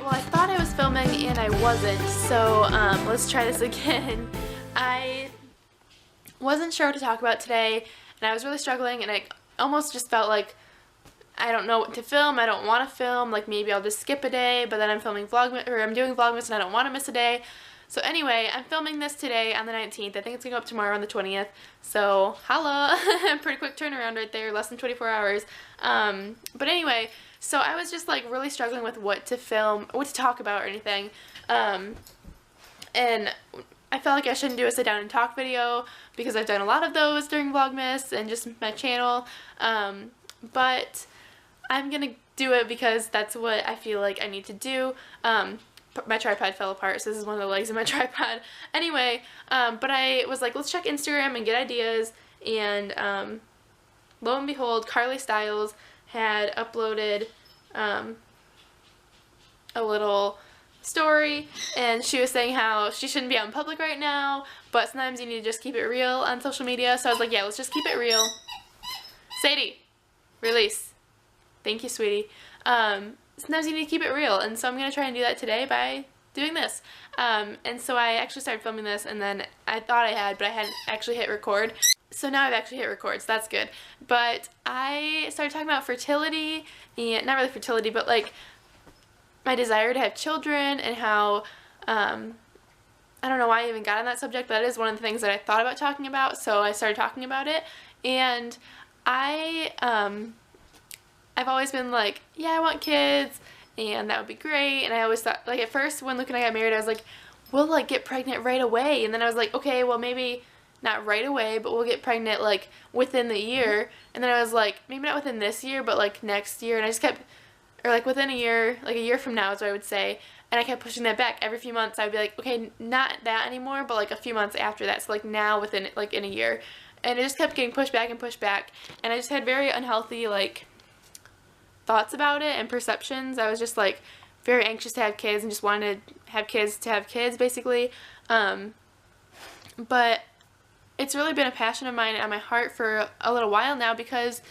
well, I thought I was filming and I wasn't, so let's try this again. I wasn't sure what to talk about today, and I was really struggling, and I almost just felt like I don't know what to film. I don't want to film. Like, maybe I'll just skip a day, but then I'm filming Vlogmas, or I'm doing Vlogmas, and I don't want to miss a day. So anyway, I'm filming this today on the 19th. I think it's going to go up tomorrow on the 20th. So, holla! Pretty quick turnaround right there, less than 24 hours. But anyway, so I was just like really struggling with what to film, what to talk about or anything. And I felt like I shouldn't do a sit down and talk video because I've done a lot of those during Vlogmas and just my channel. But I'm going to do it because that's what I feel like I need to do. My tripod fell apart, so this is one of the legs of my tripod. Anyway, but I was like, let's check Instagram and get ideas, and lo and behold, Carly Styles had uploaded a little story, and she was saying how she shouldn't be out in public right now, but sometimes you need to just keep it real on social media. So I was like, yeah, let's just keep it real. Sadie, release. Thank you, sweetie. Sometimes you need to keep it real, and so I'm going to try and do that today by doing this. And so I actually started filming this, and then I thought I had, but I hadn't actually hit record. So now I've actually hit record, so that's good. But I started talking about fertility, and not really fertility, but like my desire to have children, and how, I don't know why I even got on that subject, but that is one of the things that I thought about talking about, so I started talking about it. And I've always been like, yeah, I want kids, and that would be great. And I always thought, like, at first when Luke and I got married, I was like, we'll like get pregnant right away. And then I was like, okay, well, maybe not right away, but we'll get pregnant like within the year. And then I was like, maybe not within this year, but like next year. And I just kept, or like within a year, like a year from now is what I would say. And I kept pushing that back. Every few months I would be like, okay, not that anymore, but like a few months after that. So like now within like in a year. And it just kept getting pushed back and pushed back. And I just had very unhealthy like thoughts about it and perceptions. I was just like very anxious to have kids and just wanted to have kids basically. But it's really been a passion of mine and my heart for a little while now, because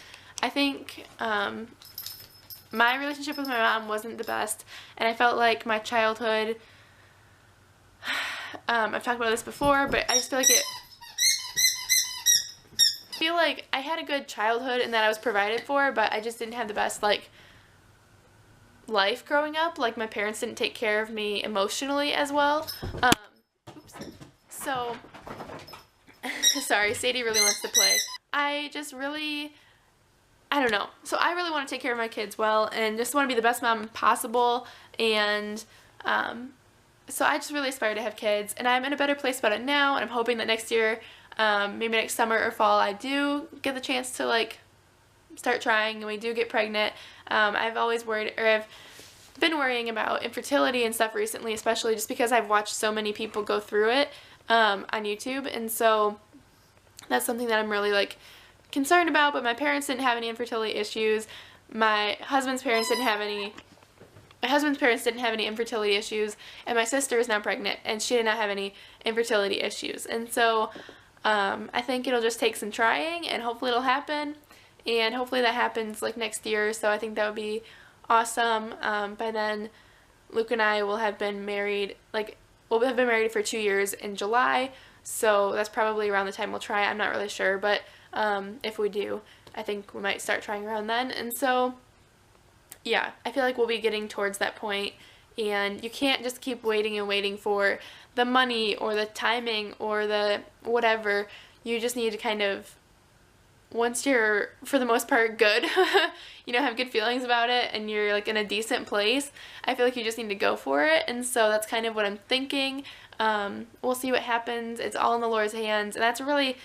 I think my relationship with my mom wasn't the best, and I felt like my childhood, I've talked about this before, but I just feel like I had a good childhood and that I was provided for, but I just didn't have the best like life growing up. Like, my parents didn't take care of me emotionally as well. Oops. So sorry, Sadie really wants to play. I don't know. So I really want to take care of my kids well and just want to be the best mom possible, and so I just really aspire to have kids, and I'm in a better place about it now, and I'm hoping that next year, maybe next summer or fall, I do get the chance to like start trying and we do get pregnant. I've always worried, or I've been worrying about infertility and stuff recently, especially just because I've watched so many people go through it on YouTube, and so that's something that I'm really like concerned about. But my parents didn't have any infertility issues. My husband's parents didn't have any infertility issues, and my sister is now pregnant and she did not have any infertility issues. And so I think it'll just take some trying, and hopefully it'll happen, and hopefully that happens like next year. So I think that would be awesome. By then Luke and I will have been married, we'll have been married for 2 years in July, so that's probably around the time we'll try. I'm not really sure, but if we do, I think we might start trying around then. And so yeah, I feel like we'll be getting towards that point, and you can't just keep waiting and waiting for the money or the timing or the whatever. You just need to kind of, once you're, for the most part, good, you know, have good feelings about it, and you're like in a decent place, I feel like you just need to go for it. And so that's kind of what I'm thinking. We'll see what happens. It's all in the Lord's hands, and that's really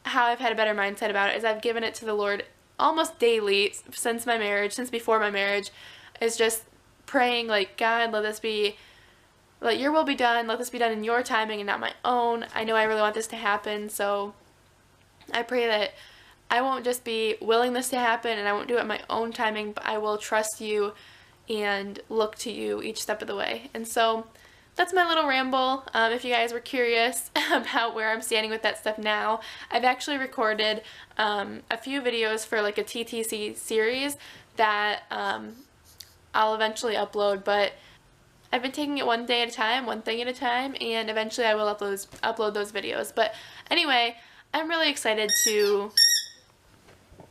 how I've had a better mindset about it, is I've given it to the Lord almost daily since my marriage, since before my marriage, is just praying like, God, let your will be done, let this be done in your timing and not my own. I know I really want this to happen, so I pray that I won't just be willing this to happen and I won't do it in my own timing, but I will trust you and look to you each step of the way. And so that's my little ramble. If you guys were curious about where I'm standing with that stuff now, I've actually recorded a few videos for like a TTC series that I'll eventually upload, but I've been taking it one day at a time, one thing at a time, and eventually I will upload those videos. But anyway, I'm really excited to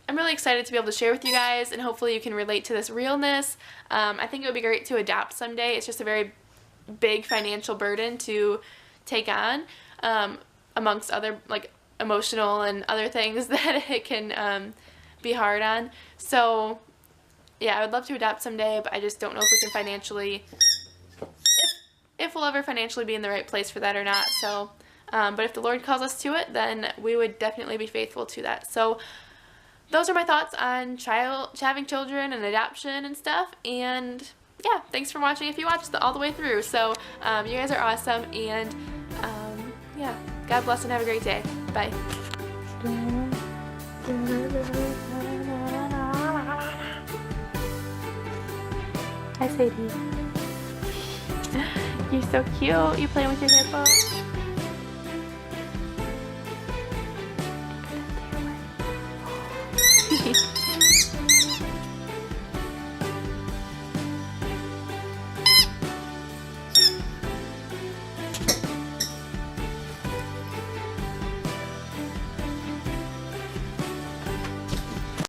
be able to share with you guys, and hopefully you can relate to this realness. I think it would be great to adopt someday. It's just a very big financial burden to take on, amongst other like emotional and other things that it can be hard on. So yeah, I would love to adopt someday, but I just don't know if we can financially, if we'll ever financially be in the right place for that or not. So, but if the Lord calls us to it, then we would definitely be faithful to that. So those are my thoughts on having children and adoption and stuff. And yeah, thanks for watching if you watched all the way through. So you guys are awesome, and yeah, God bless and have a great day. Bye. Hi, Sadie. You're so cute. You playing with your hippo?